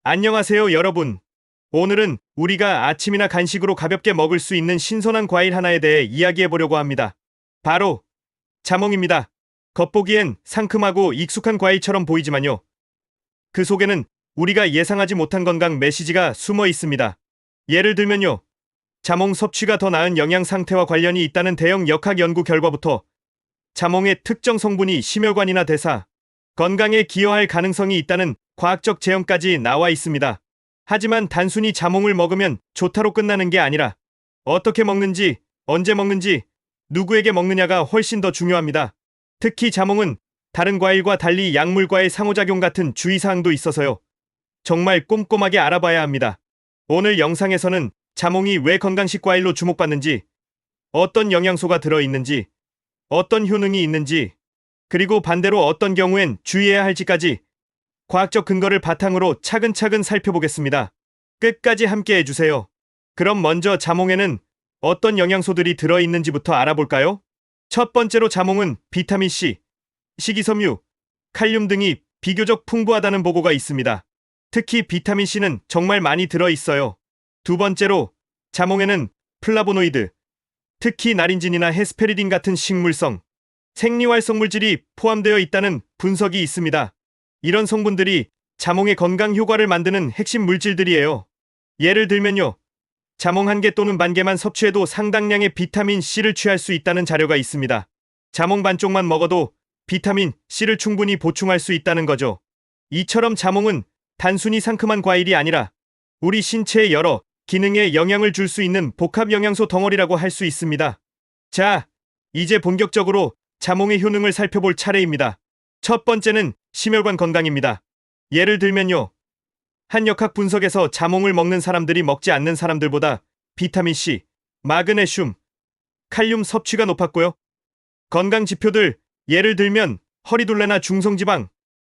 안녕하세요, 여러분. 오늘은 우리가 아침이나 간식으로 가볍게 먹을 수 있는 신선한 과일 하나에 대해 이야기해 보려고 합니다. 바로 자몽입니다. 겉보기엔 상큼하고 익숙한 과일처럼 보이지만요. 그 속에는 우리가 예상하지 못한 건강 메시지가 숨어 있습니다. 예를 들면요. 자몽 섭취가 더 나은 영양 상태와 관련이 있다는 대형 역학 연구 결과부터 자몽의 특정 성분이 심혈관이나 대사, 건강에 기여할 가능성이 있다는 과학적 제형까지 나와 있습니다. 하지만 단순히 자몽을 먹으면 좋다로 끝나는 게 아니라 어떻게 먹는지, 언제 먹는지, 누구에게 먹느냐가 훨씬 더 중요합니다. 특히 자몽은 다른 과일과 달리 약물과의 상호작용 같은 주의사항도 있어서요. 정말 꼼꼼하게 알아봐야 합니다. 오늘 영상에서는 자몽이 왜 건강식 과일로 주목받는지, 어떤 영양소가 들어있는지, 어떤 효능이 있는지, 그리고 반대로 어떤 경우엔 주의해야 할지까지 과학적 근거를 바탕으로 차근차근 살펴보겠습니다. 끝까지 함께 해주세요. 그럼 먼저 자몽에는 어떤 영양소들이 들어있는지부터 알아볼까요? 첫 번째로 자몽은 비타민 C, 식이섬유, 칼륨 등이 비교적 풍부하다는 보고가 있습니다. 특히 비타민 C는 정말 많이 들어있어요. 두 번째로 자몽에는 플라보노이드, 특히 나린진이나 헤스페리딘 같은 식물성, 생리활성 물질이 포함되어 있다는 분석이 있습니다. 이런 성분들이 자몽의 건강 효과를 만드는 핵심 물질들이에요. 예를 들면요. 자몽 한 개 또는 반 개만 섭취해도 상당량의 비타민 C를 취할 수 있다는 자료가 있습니다. 자몽 반쪽만 먹어도 비타민 C를 충분히 보충할 수 있다는 거죠. 이처럼 자몽은 단순히 상큼한 과일이 아니라 우리 신체의 여러 기능에 영향을 줄 수 있는 복합 영양소 덩어리라고 할 수 있습니다. 자, 이제 본격적으로 자몽의 효능을 살펴볼 차례입니다. 첫 번째는 심혈관 건강입니다. 예를 들면요. 한 역학 분석에서 자몽을 먹는 사람들이 먹지 않는 사람들보다 비타민C, 마그네슘, 칼륨 섭취가 높았고요. 건강 지표들, 예를 들면 허리둘레나 중성지방,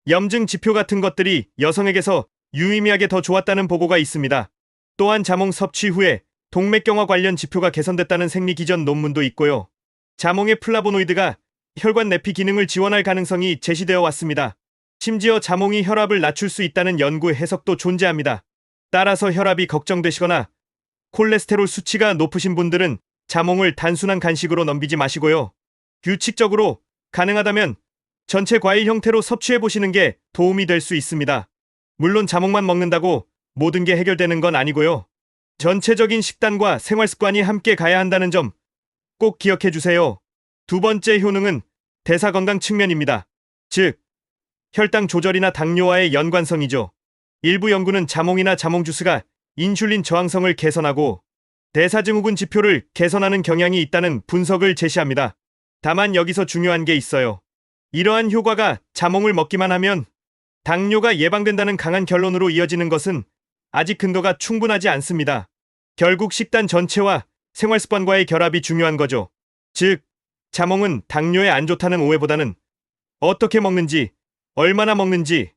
염증 지표 같은 것들이 여성에게서 유의미하게 더 좋았다는 보고가 있습니다. 또한 자몽 섭취 후에 동맥경화 관련 지표가 개선됐다는 생리기전 논문도 있고요. 자몽의 플라보노이드가 혈관 내피 기능을 지원할 가능성이 제시되어 왔습니다. 심지어 자몽이 혈압을 낮출 수 있다는 연구 해석도 존재합니다. 따라서 혈압이 걱정되시거나 콜레스테롤 수치가 높으신 분들은 자몽을 단순한 간식으로 넘기지 마시고요. 규칙적으로 가능하다면 전체 과일 형태로 섭취해 보시는 게 도움이 될 수 있습니다. 물론 자몽만 먹는다고 모든 게 해결되는 건 아니고요. 전체적인 식단과 생활 습관이 함께 가야 한다는 점 꼭 기억해 주세요. 두 번째 효능은 대사 건강 측면입니다. 즉, 혈당 조절이나 당뇨와의 연관성이죠. 일부 연구는 자몽이나 자몽 주스가 인슐린 저항성을 개선하고 대사증후군 지표를 개선하는 경향이 있다는 분석을 제시합니다. 다만 여기서 중요한 게 있어요. 이러한 효과가 자몽을 먹기만 하면 당뇨가 예방된다는 강한 결론으로 이어지는 것은 아직 근거가 충분하지 않습니다. 결국 식단 전체와 생활 습관과의 결합이 중요한 거죠. 즉, 자몽은 당뇨에 안 좋다는 오해보다는 어떻게 먹는지, 얼마나 먹는지,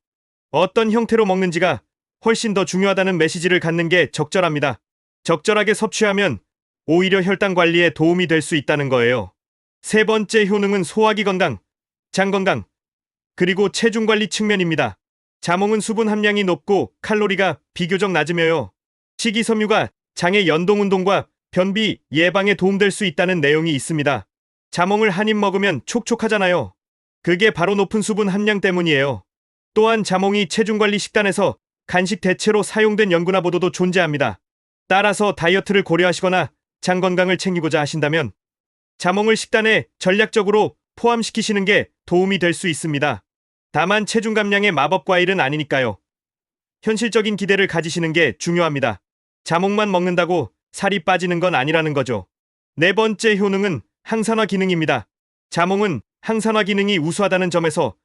어떤 형태로 먹는지가 훨씬 더 중요하다는 메시지를 갖는 게 적절합니다. 적절하게 섭취하면 오히려 혈당 관리에 도움이 될 수 있다는 거예요. 세 번째 효능은 소화기 건강, 장 건강, 그리고 체중 관리 측면입니다. 자몽은 수분 함량이 높고 칼로리가 비교적 낮으며요. 식이섬유가 장의 연동운동과 변비 예방에 도움될 수 있다는 내용이 있습니다. 자몽을 한 입 먹으면 촉촉하잖아요. 그게 바로 높은 수분 함량 때문이에요. 또한 자몽이 체중관리 식단에서 간식 대체로 사용된 연구나 보도도 존재합니다. 따라서 다이어트를 고려하시거나 장 건강을 챙기고자 하신다면 자몽을 식단에 전략적으로 포함시키시는 게 도움이 될 수 있습니다. 다만 체중 감량의 마법 과일은 아니니까요. 현실적인 기대를 가지시는 게 중요합니다. 자몽만 먹는다고 살이 빠지는 건 아니라는 거죠. 네 번째 효능은 항산화 기능입니다. 자몽은 항산화 기능이 우수하다는 점에서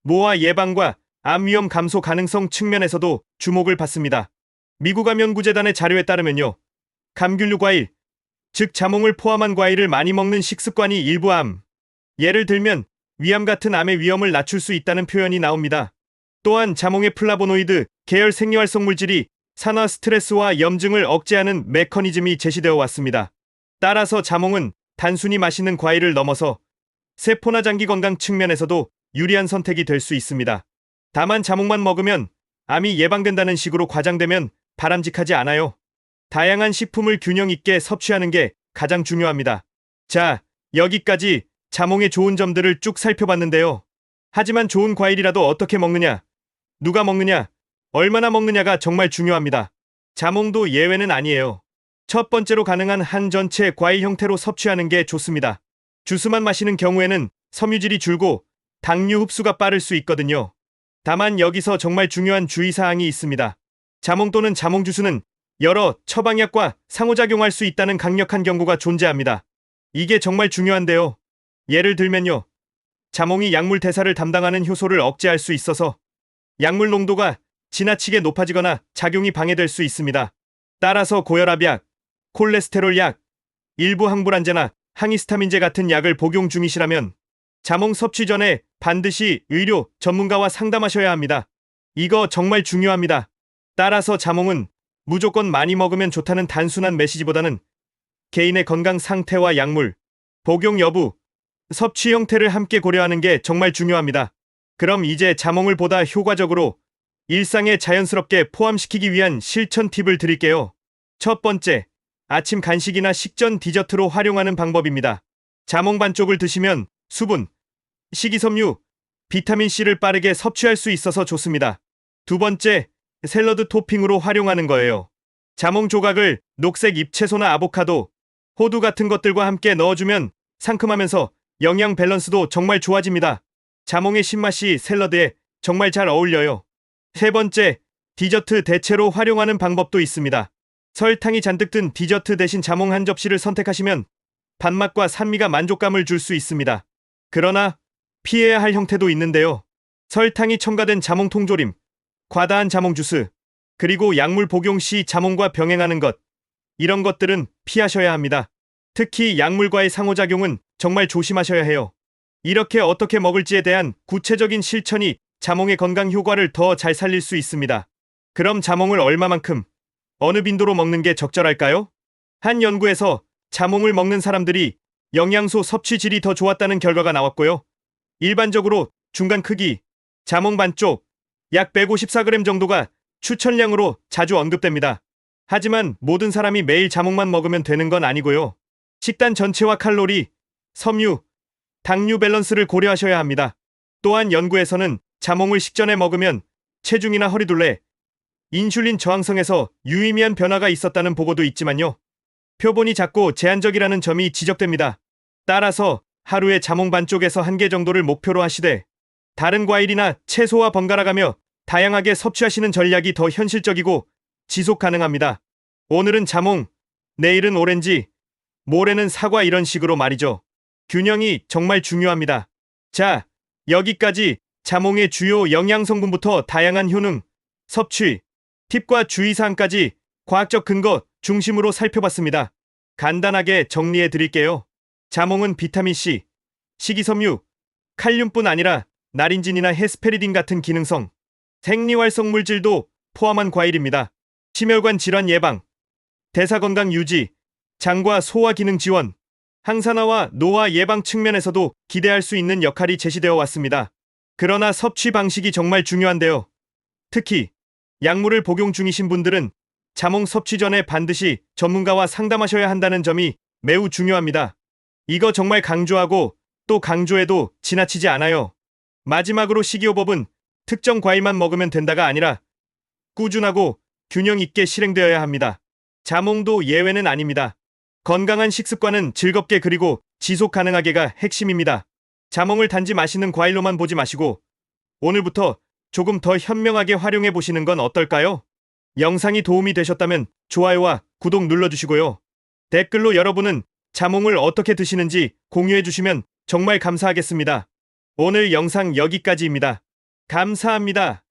모아 예방과 암 위험 감소 가능성 측면에서도 주목을 받습니다. 미국 암연구재단의 자료에 따르면요. 감귤류 과일, 즉 자몽을 포함한 과일을 많이 먹는 식습관이 일부 암, 예를 들면 위암 같은 암의 위험을 낮출 수 있다는 표현이 나옵니다. 또한 자몽의 플라보노이드 계열 생리활성 물질이 산화 스트레스와 염증을 억제하는 메커니즘이 제시되어 왔습니다. 따라서 자몽은 단순히 맛있는 과일을 넘어서 세포나 장기 건강 측면에서도 유리한 선택이 될 수 있습니다. 다만 자몽만 먹으면 암이 예방된다는 식으로 과장되면 바람직하지 않아요. 다양한 식품을 균형 있게 섭취하는 게 가장 중요합니다. 자, 여기까지 자몽의 좋은 점들을 쭉 살펴봤는데요. 하지만 좋은 과일이라도 어떻게 먹느냐, 누가 먹느냐, 얼마나 먹느냐가 정말 중요합니다. 자몽도 예외는 아니에요. 첫 번째로 가능한 한 전체 과일 형태로 섭취하는 게 좋습니다. 주스만 마시는 경우에는 섬유질이 줄고 당류 흡수가 빠를 수 있거든요. 다만 여기서 정말 중요한 주의사항이 있습니다. 자몽 또는 자몽 주스는 여러 처방약과 상호작용할 수 있다는 강력한 경고가 존재합니다. 이게 정말 중요한데요. 예를 들면요. 자몽이 약물 대사를 담당하는 효소를 억제할 수 있어서 약물 농도가 지나치게 높아지거나 작용이 방해될 수 있습니다. 따라서 고혈압약, 콜레스테롤 약, 일부 항불안제나 항히스타민제 같은 약을 복용 중이시라면 자몽 섭취 전에 반드시 의료 전문가와 상담하셔야 합니다. 이거 정말 중요합니다. 따라서 자몽은 무조건 많이 먹으면 좋다는 단순한 메시지보다는 개인의 건강 상태와 약물, 복용 여부, 섭취 형태를 함께 고려하는 게 정말 중요합니다. 그럼 이제 자몽을 보다 효과적으로 일상에 자연스럽게 포함시키기 위한 실천 팁을 드릴게요. 첫 번째, 아침 간식이나 식전 디저트로 활용하는 방법입니다. 자몽 반쪽을 드시면 수분, 식이섬유, 비타민C를 빠르게 섭취할 수 있어서 좋습니다. 두 번째, 샐러드 토핑으로 활용하는 거예요. 자몽 조각을 녹색 잎채소나 아보카도, 호두 같은 것들과 함께 넣어주면 상큼하면서 영양 밸런스도 정말 좋아집니다. 자몽의 신맛이 샐러드에 정말 잘 어울려요. 세 번째, 디저트 대체로 활용하는 방법도 있습니다. 설탕이 잔뜩 든 디저트 대신 자몽 한 접시를 선택하시면 단맛과 산미가 만족감을 줄 수 있습니다. 그러나 피해야 할 형태도 있는데요. 설탕이 첨가된 자몽 통조림, 과다한 자몽 주스, 그리고 약물 복용 시 자몽과 병행하는 것, 이런 것들은 피하셔야 합니다. 특히 약물과의 상호작용은 정말 조심하셔야 해요. 이렇게 어떻게 먹을지에 대한 구체적인 실천이 자몽의 건강 효과를 더 잘 살릴 수 있습니다. 그럼 자몽을 얼마만큼, 어느 빈도로 먹는 게 적절할까요? 한 연구에서 자몽을 먹는 사람들이 영양소 섭취 질이 더 좋았다는 결과가 나왔고요. 일반적으로 중간 크기, 자몽 반쪽, 약 154g 정도가 추천량으로 자주 언급됩니다. 하지만 모든 사람이 매일 자몽만 먹으면 되는 건 아니고요. 식단 전체와 칼로리, 섬유, 당류 밸런스를 고려하셔야 합니다. 또한 연구에서는 자몽을 식전에 먹으면 체중이나 허리둘레, 인슐린 저항성에서 유의미한 변화가 있었다는 보고도 있지만요. 표본이 작고 제한적이라는 점이 지적됩니다. 따라서 하루에 자몽 반쪽에서 한 개 정도를 목표로 하시되 다른 과일이나 채소와 번갈아가며 다양하게 섭취하시는 전략이 더 현실적이고 지속 가능합니다. 오늘은 자몽, 내일은 오렌지, 모레는 사과 이런 식으로 말이죠. 균형이 정말 중요합니다. 자, 여기까지 자몽의 주요 영양 성분부터 다양한 효능, 섭취, 팁과 주의사항까지 과학적 근거 중심으로 살펴봤습니다. 간단하게 정리해 드릴게요. 자몽은 비타민C, 식이섬유, 칼륨뿐 아니라 나린진이나 헤스페리딘 같은 기능성, 생리활성 물질도 포함한 과일입니다. 심혈관 질환 예방, 대사 건강 유지, 장과 소화 기능 지원, 항산화와 노화 예방 측면에서도 기대할 수 있는 역할이 제시되어 왔습니다. 그러나 섭취 방식이 정말 중요한데요. 특히 약물을 복용 중이신 분들은 자몽 섭취 전에 반드시 전문가와 상담하셔야 한다는 점이 매우 중요합니다. 이거 정말 강조하고 또 강조해도 지나치지 않아요. 마지막으로 식이요법은 특정 과일만 먹으면 된다가 아니라 꾸준하고 균형 있게 실행되어야 합니다. 자몽도 예외는 아닙니다. 건강한 식습관은 즐겁게 그리고 지속 가능하게가 핵심입니다. 자몽을 단지 맛있는 과일로만 보지 마시고 오늘부터 조금 더 현명하게 활용해 보시는 건 어떨까요? 영상이 도움이 되셨다면 좋아요와 구독 눌러주시고요. 댓글로 여러분은 자몽을 어떻게 드시는지 공유해 주시면 정말 감사하겠습니다. 오늘 영상 여기까지입니다. 감사합니다.